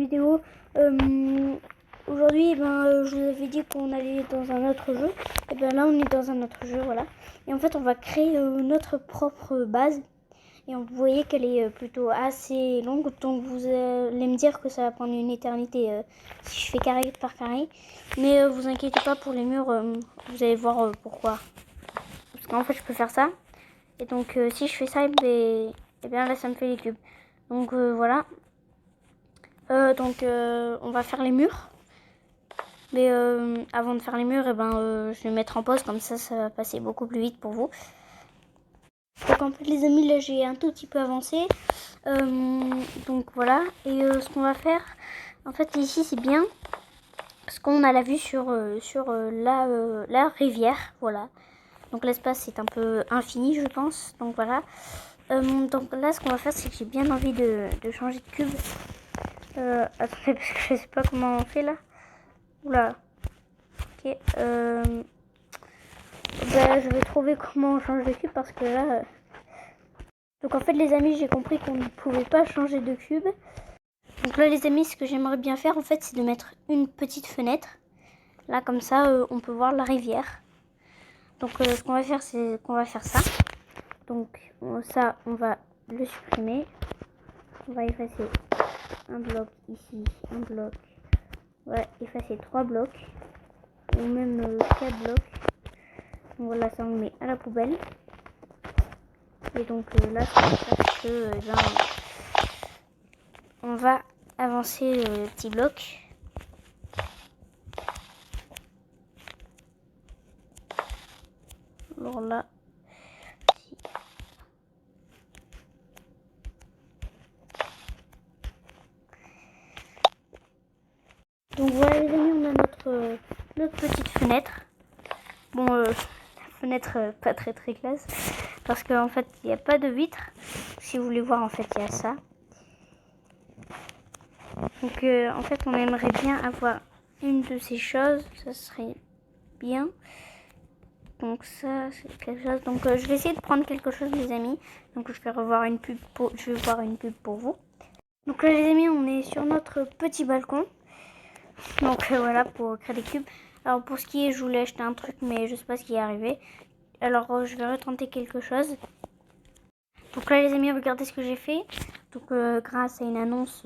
vidéo. Aujourd'hui, je vous avais dit qu'on allait dans un autre jeu. Et bien là, on est dans un autre jeu, voilà. Et en fait, on va créer notre propre base. Et vous voyez qu'elle est plutôt assez longue. Donc vous allez me dire que ça va prendre une éternité si je fais carré par carré. Mais vous inquiétez pas pour les murs, vous allez voir pourquoi. Parce qu'en fait, je peux faire ça. Et donc, si je fais ça, et bien là, ça me fait les cubes. Donc, voilà. On va faire les murs. Mais avant de faire les murs, je vais mettre en pause. Comme ça va passer beaucoup plus vite pour vous. Donc, en fait, les amis, là, j'ai un tout petit peu avancé. Donc, voilà. Et ce qu'on va faire, en fait, ici, c'est bien. Parce qu'on a la vue sur la rivière. Voilà. Donc, l'espace est un peu infini, je pense. Donc, voilà. Donc là, ce qu'on va faire, c'est que j'ai bien envie de changer de cube. Attendez, parce que je sais pas comment on fait là. Oula. Ok. Je vais trouver comment on change de cube parce que là. Donc en fait, les amis, j'ai compris qu'on ne pouvait pas changer de cube. Donc là, les amis, ce que j'aimerais bien faire, en fait, c'est de mettre une petite fenêtre. Là, comme ça, on peut voir la rivière. Donc ce qu'on va faire, c'est qu'on va faire ça. Donc ça, on va le supprimer. On va effacer un bloc ici, un bloc. On va effacer 3 blocs. Ou même 4 blocs. Donc voilà, ça on met à la poubelle. Et donc là, ça va faire que on va avancer le petit bloc. Alors là, donc voilà les amis, on a notre petite fenêtre. Bon, fenêtre pas très classe. Parce qu'en fait, il n'y a pas de vitre. Si vous voulez voir, en fait, il y a ça. Donc, en fait, on aimerait bien avoir une de ces choses. Ça serait bien. Donc, ça, c'est quelque chose. Donc, je vais essayer de prendre quelque chose, les amis. Donc, je vais voir une pub pour vous. Donc là, les amis, on est sur notre petit balcon. Donc, voilà, pour créer des cubes. Alors, pour ce qui est, je voulais acheter un truc, mais je sais pas ce qui est arrivé. Alors, je vais retenter quelque chose. Donc là, les amis, regardez ce que j'ai fait. Donc, grâce à une annonce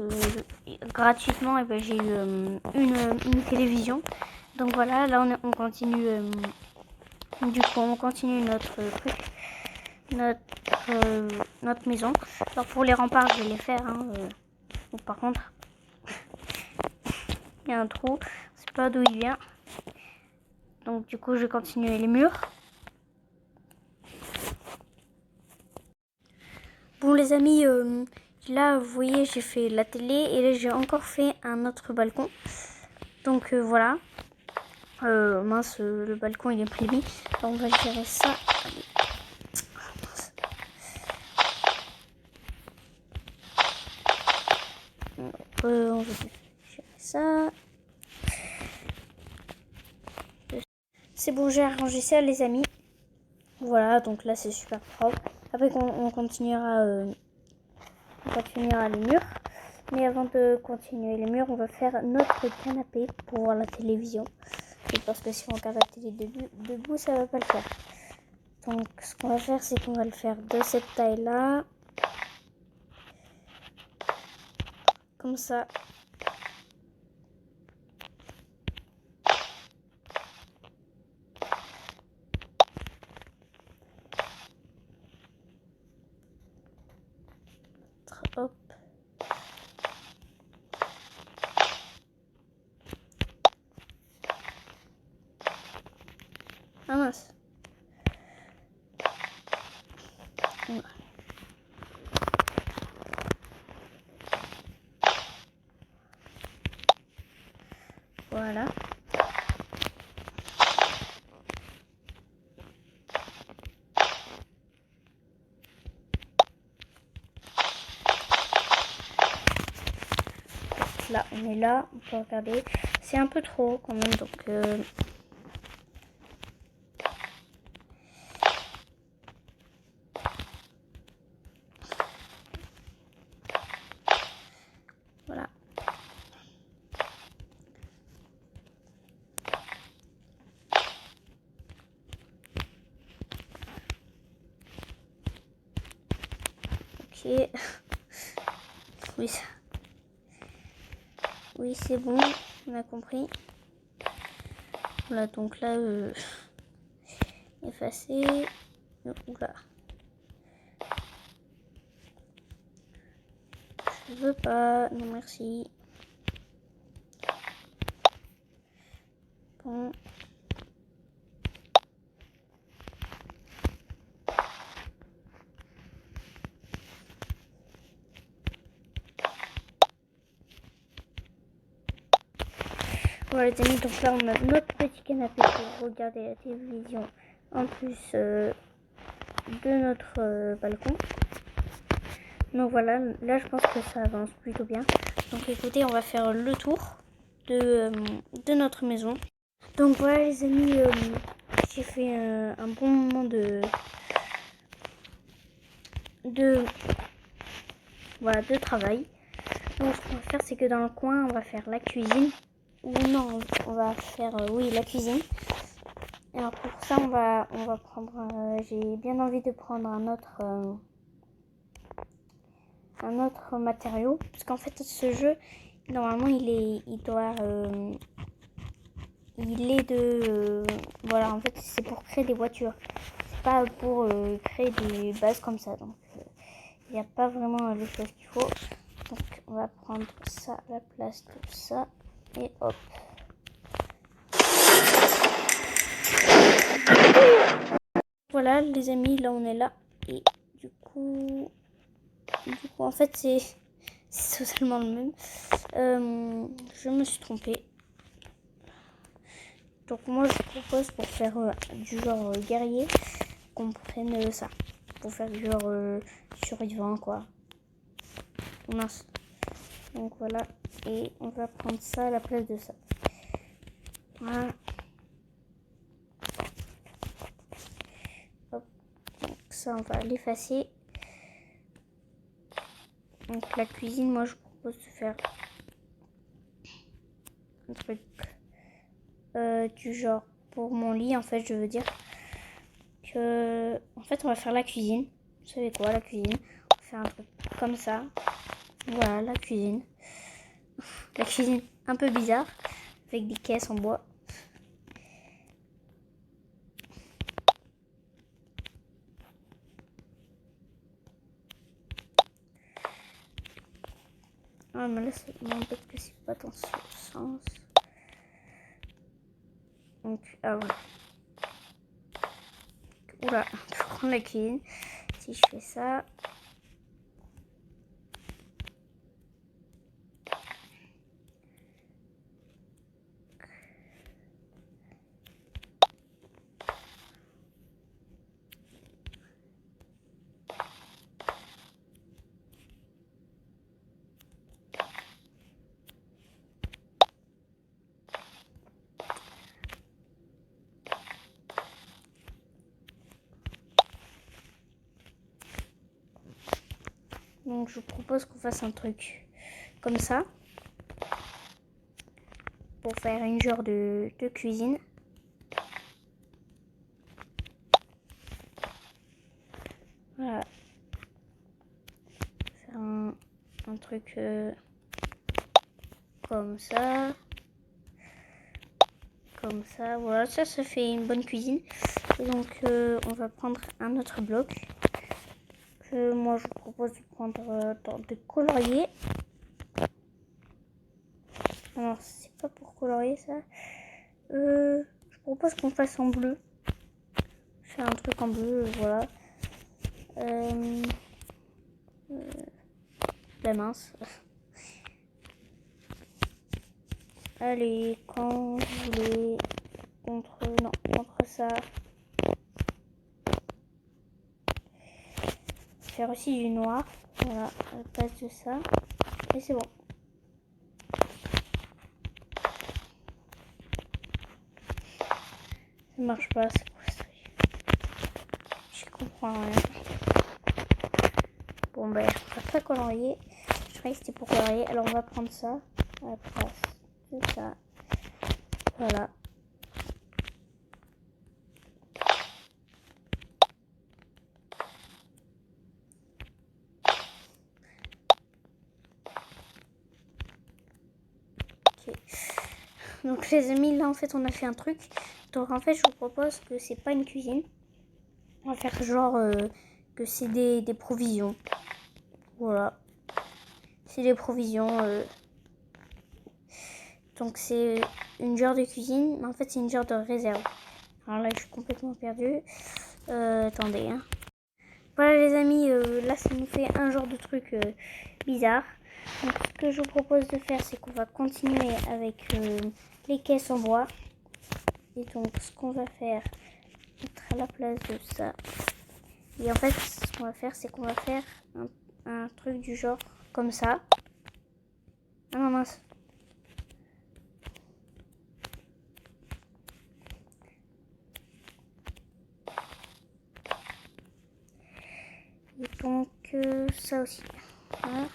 gratuitement, j'ai eu une télévision. Donc voilà, là, on continue. Du coup, on continue notre truc, notre maison. Alors pour les remparts, je vais les faire. Donc, par contre, il y a un trou. Je sais pas d'où il vient. Donc du coup, je vais continuer les murs. Bon les amis, là vous voyez j'ai fait la télé et là j'ai encore fait un autre balcon. Donc voilà. Mince, le balcon il est pris lui. Alors, on va gérer ça. On va gérer ça. C'est bon, j'ai arrangé ça les amis. Voilà, donc là c'est super propre. Après on continuera les murs. Mais avant de continuer les murs, on va faire notre canapé pour voir la télévision. Et parce que si on regarde la télé debout, ça va pas le faire. Donc ce qu'on va faire, c'est qu'on va le faire de cette taille-là. Comme ça. Hop. Ah mince. Voilà. Là, on est là. On peut regarder. C'est un peu trop quand même, donc... Voilà. Oui, ça. Oui, c'est bon, on a compris. Voilà, donc là, effacer. Oula. Je veux pas, non merci. Bon. Voilà les amis, donc là on a notre petit canapé pour regarder la télévision en plus de notre balcon. Donc voilà, là je pense que ça avance plutôt bien. Donc écoutez, on va faire le tour de notre maison. Donc voilà les amis, j'ai fait un bon moment voilà, de travail. Donc ce qu'on va faire, c'est que dans le coin, on va faire la cuisine. Ou non, on va faire, oui, la cuisine. Alors pour ça, on va prendre, j'ai bien envie de prendre un autre matériau. Parce qu'en fait, ce jeu, normalement, il est de, voilà, en fait, c'est pour créer des voitures. C'est pas pour créer des bases comme ça. Donc, il n'y a pas vraiment les choses qu'il faut. Donc, on va prendre ça à la place de ça. Et hop. Voilà les amis, là on est là. Et du coup en fait c'est totalement le même. Je me suis trompée. Donc moi je propose pour faire du genre guerrier qu'on prenne ça. Pour faire du genre survivant quoi. Mince. Donc voilà. Et on va prendre ça à la place de ça. Voilà. Hop. Donc ça on va l'effacer. Donc la cuisine, moi je propose de faire un truc du genre pour mon lit en fait, je veux dire que en fait on va faire la cuisine. Vous savez quoi, la cuisine, on va faire un truc comme ça. Voilà la cuisine. La cuisine un peu bizarre avec des caisses en bois. Ah mais là c'est peut-être que c'est pas dans ce sens. Donc ah voilà. Oula, je prends la cuisine. Si je fais ça. Donc je vous propose qu'on fasse un truc comme ça. Pour faire une genre de cuisine. Voilà. Faire un truc comme ça. Comme ça. Voilà, ça fait une bonne cuisine. Et donc on va prendre un autre bloc. Moi je vous propose de prendre de colorier. Alors c'est pas pour colorier ça. Je propose qu'on fasse en bleu. Faire un truc en bleu, voilà. La mince. Allez, quand vous voulez. Contre ça. Faire aussi du noir. Voilà, à la place de ça. Et c'est bon. Ça marche pas, c'est quoi ça? Je comprends rien. Bon ben, je vais pas colorier. Je croyais que c'était pour colorier. Alors on va prendre ça à la place de ça. Voilà. Ok. Donc les amis, là en fait on a fait un truc. Donc en fait je vous propose que c'est pas une cuisine. On va faire genre que c'est des provisions. Voilà. C'est des provisions. Donc c'est une genre de cuisine, mais en fait c'est une genre de réserve. Alors là je suis complètement perdue. Attendez. Hein. Voilà les amis, là ça nous fait un genre de truc bizarre. Donc ce que je vous propose de faire, c'est qu'on va continuer avec les caisses en bois. Et donc ce qu'on va faire, mettre à la place de ça. Et en fait ce qu'on va faire, c'est qu'on va faire un truc du genre comme ça. Ah non mince. Et donc ça aussi. Voilà. Donc,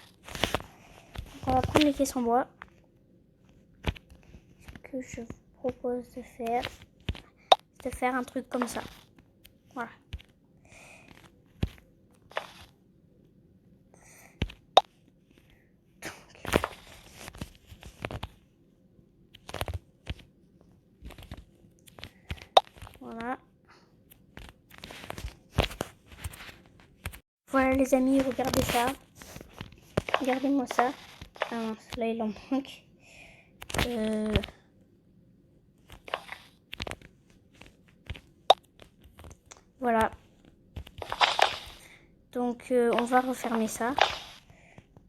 on va prendre les caisses en bois. Ce que je vous propose de faire, c'est de faire un truc comme ça. Voilà. Voilà. Voilà les amis, regardez ça. Regardez-moi ça. Ah mince, là il en manque. Voilà. Donc on va refermer ça.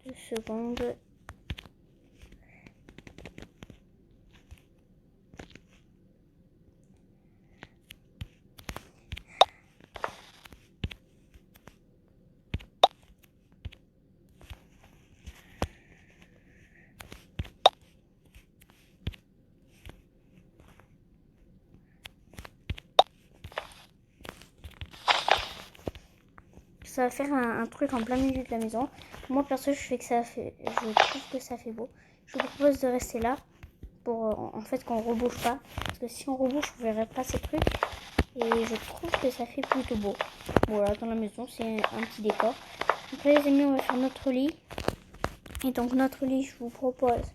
2 secondes. Ça va faire un truc en plein milieu de la maison. Moi perso je trouve que ça fait beau. Je vous propose de rester là pour en fait qu'on rebouge pas. Parce que si on rebouge, on verrait pas ces trucs. Et je trouve que ça fait plutôt beau. Voilà, dans la maison, c'est un petit décor. Donc là les amis, on va faire notre lit. Et donc notre lit, je vous propose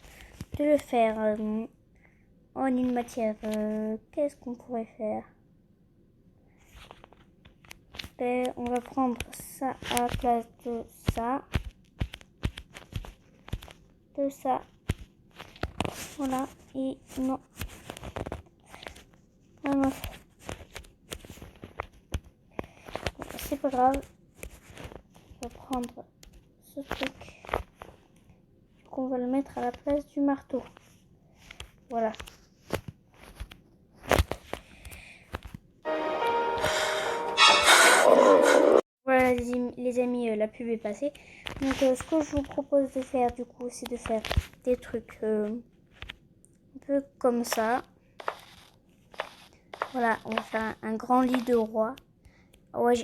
de le faire en une matière. Qu'est-ce qu'on pourrait faire? Ben, on va prendre ça à la place de ça. De ça. Voilà. Et non. Ah non. C'est pas grave. On va prendre ce truc. Donc on va le mettre à la place du marteau. Voilà. Voilà les amis, la pub est passée. Donc ce que je vous propose de faire du coup, c'est de faire des trucs un peu comme ça. Voilà, on va faire un grand lit de roi. Ouais,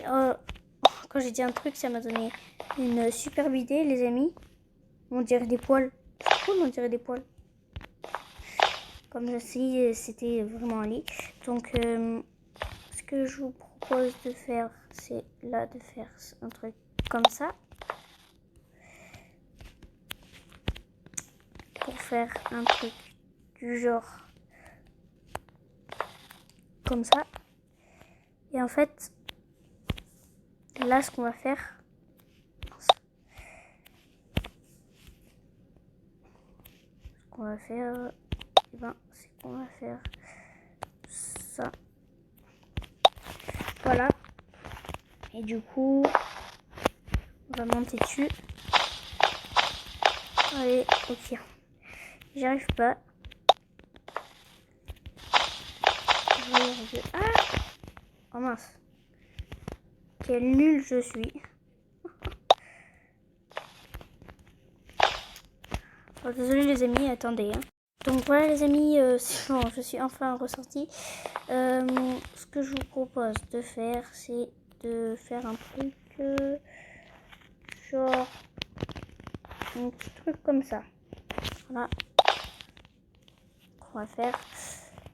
quand j'ai dit un truc, ça m'a donné une superbe idée les amis. On dirait des poils. C'est cool, on dirait des poils. Comme si c'était vraiment un lit. Donc ce que je vous propose de faire, c'est là de faire un truc comme ça. Pour faire un truc du genre comme ça. Et en fait, là ce qu'on va faire, c'est qu'on va faire ça. Voilà. Et du coup, on va monter dessus. Allez, ok. J'y arrive pas. Ah! Oh mince. Quel nul je suis. Oh, désolé les amis, attendez. Hein. Donc voilà les amis, c'est bon, je suis enfin ressortie. Ce que je vous propose de faire, c'est de faire un truc genre un petit truc comme ça. Voilà. On va faire.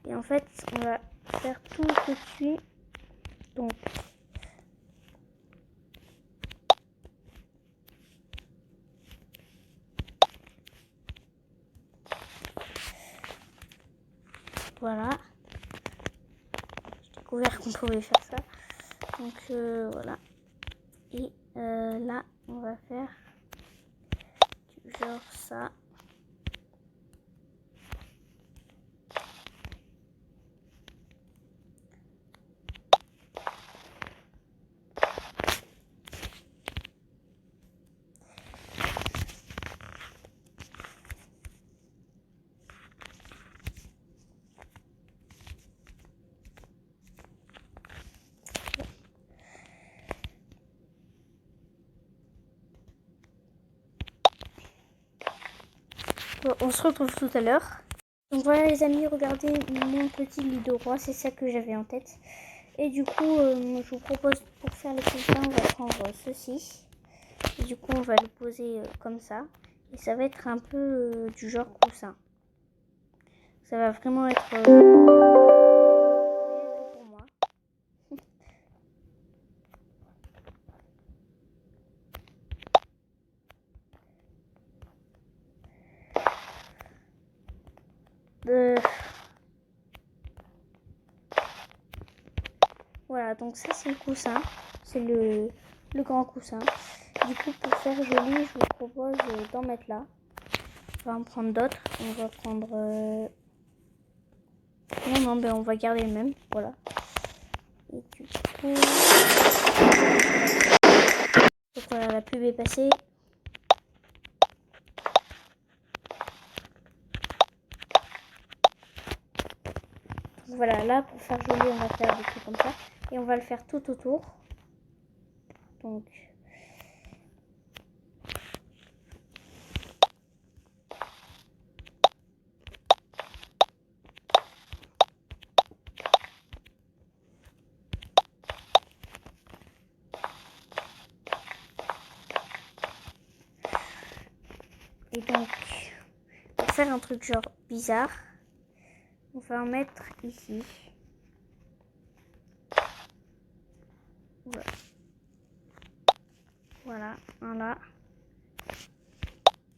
Et en fait, on va faire tout dessus. Donc voilà. J'ai découvert qu'on pouvait faire ça. Donc voilà. Et là, on va faire du genre ça. Bon, on se retrouve tout à l'heure. Donc voilà les amis, regardez mon petit lit de roi, c'est ça que j'avais en tête. Et du coup, je vous propose pour faire les coussins, on va prendre ceci. Et du coup, on va le poser comme ça. Et ça va être un peu du genre coussin. Ça va vraiment être rien que pour moi. Voilà, donc ça c'est le coussin. C'est le grand coussin. Du coup, pour faire joli, je vous propose d'en mettre là. On va en prendre d'autres. On va prendre... Non, ben on va garder le même. Voilà. Et du coup... Donc voilà, la pub est passée. Donc voilà, là pour faire joli, on va faire des trucs comme ça. Et on va le faire tout autour. Donc... Et donc, pour faire un truc genre bizarre, on va en mettre ici. Voilà, un là.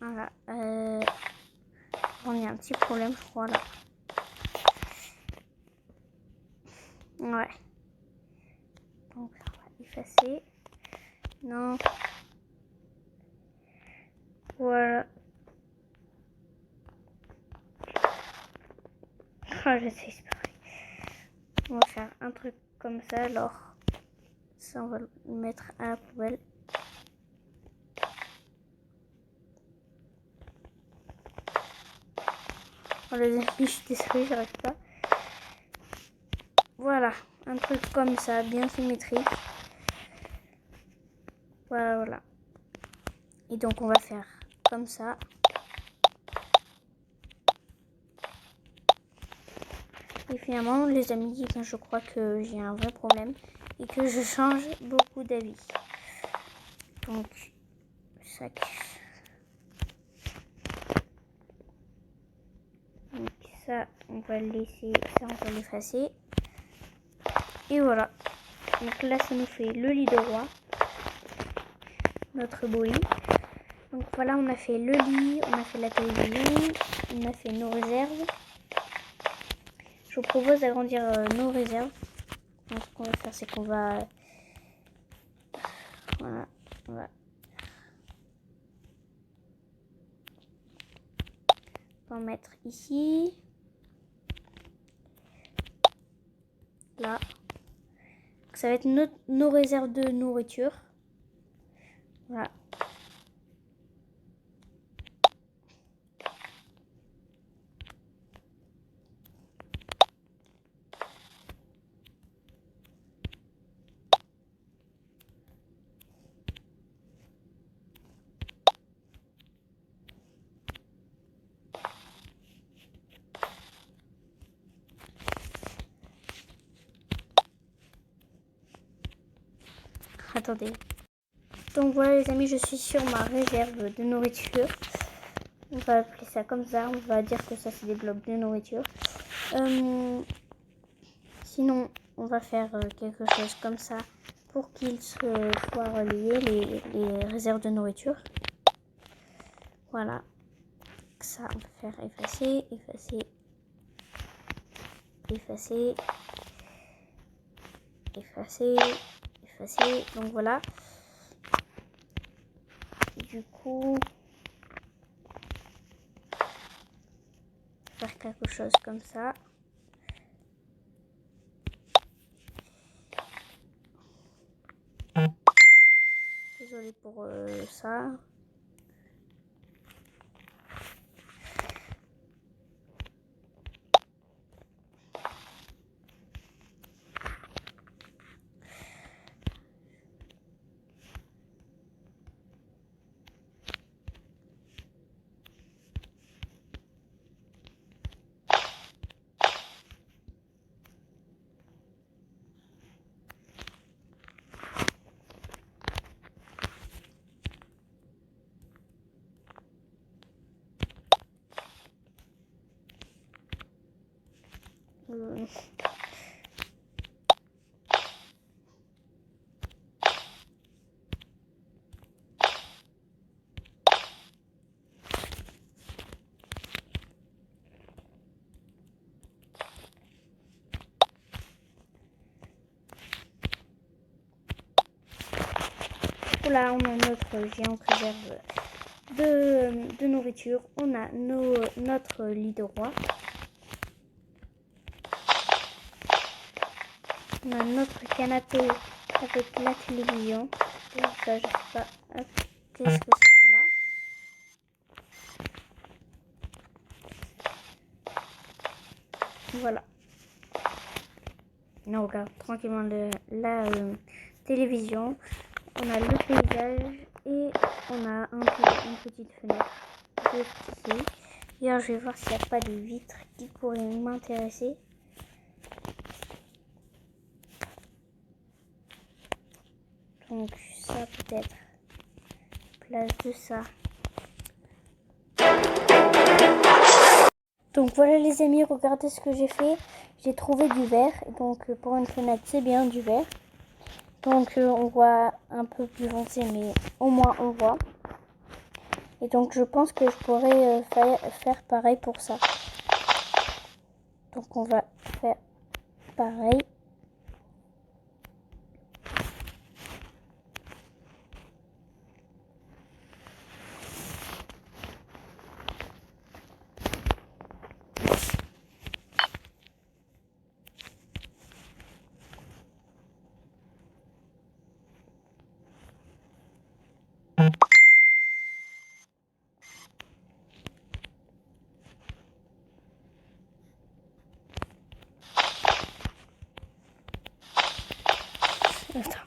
Voilà. On a un petit problème, je crois, là. Ouais. Donc, on va effacer. Non. Voilà. Ah, je sais, c'est pareil. On va faire un truc comme ça, alors. Ça, on va le mettre à la poubelle. Oh, les amis, je suis désolée, j'arrive pas. Voilà, un truc comme ça, bien symétrique. Voilà, voilà. Et donc, on va faire comme ça. Et finalement, les amis, je crois que j'ai un vrai problème et que je change beaucoup d'avis. Donc, sac. Donc, ça, on va le laisser, ça, on va l'effacer. Et voilà. Donc là, ça nous fait le lit de roi. Notre beau lit. Donc voilà, on a fait le lit, on a fait la télévision, on a fait nos réserves. Je vous propose d'agrandir nos réserves. Donc ce qu'on va faire, c'est qu'on va... Voilà, on va en mettre ici. Là. Donc, ça va être nos réserves de nourriture. Voilà. Attendez. Donc voilà les amis, je suis sur ma réserve de nourriture. On va appeler ça comme ça. On va dire que ça c'est des blocs de nourriture. Sinon, on va faire quelque chose comme ça pour qu'ils soient reliés, les réserves de nourriture. Voilà. Ça, on va faire effacer, effacer. effacer, effacer, effacer. Donc voilà. Du coup, faire quelque chose comme ça. Désolée pour ça. Là, on a notre géante réserve de nourriture. On a notre lit de roi. On a notre canapé avec la télévision. Donc ça, je sais pas qu'est-ce que ça fait là. Voilà. On regarde tranquillement la télévision. On a le paysage et on a une petite fenêtre juste ici. D'ailleurs, je vais voir s'il n'y a pas des vitres qui pourraient m'intéresser. Donc ça peut-être, place de ça. Donc voilà les amis, regardez ce que j'ai fait. J'ai trouvé du verre, donc pour une fenêtre c'est bien du verre. Donc on voit un peu plus foncé, mais au moins on voit. Et donc je pense que je pourrais faire pareil pour ça. Donc on va faire pareil. Attends,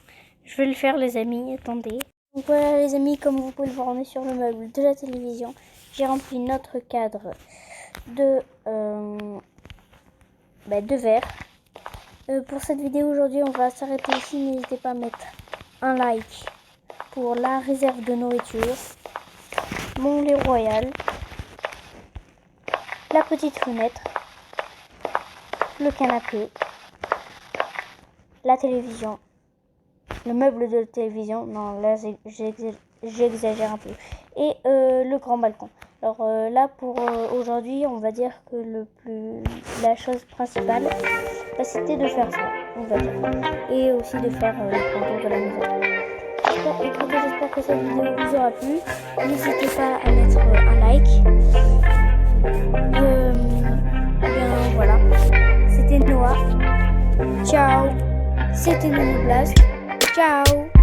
je vais le faire les amis, attendez. Donc voilà les amis, comme vous pouvez le voir, on est sur le meuble de la télévision. J'ai rempli notre cadre de verre. Pour cette vidéo aujourd'hui, on va s'arrêter ici. N'hésitez pas à mettre un like pour la réserve de nourriture, mon lait royal, la petite fenêtre, le canapé, la télévision, le meuble de télévision, non là j'exagère un peu, et le grand balcon. Alors là pour aujourd'hui, on va dire que la chose principale, c'était de faire ça, on va dire, et aussi de faire le contour de la maison. J'espère que cette vidéo vous aura plu. N'hésitez pas à mettre un like. Bien voilà, c'était Noah. Ciao. C'était Nono Blast. Ciao.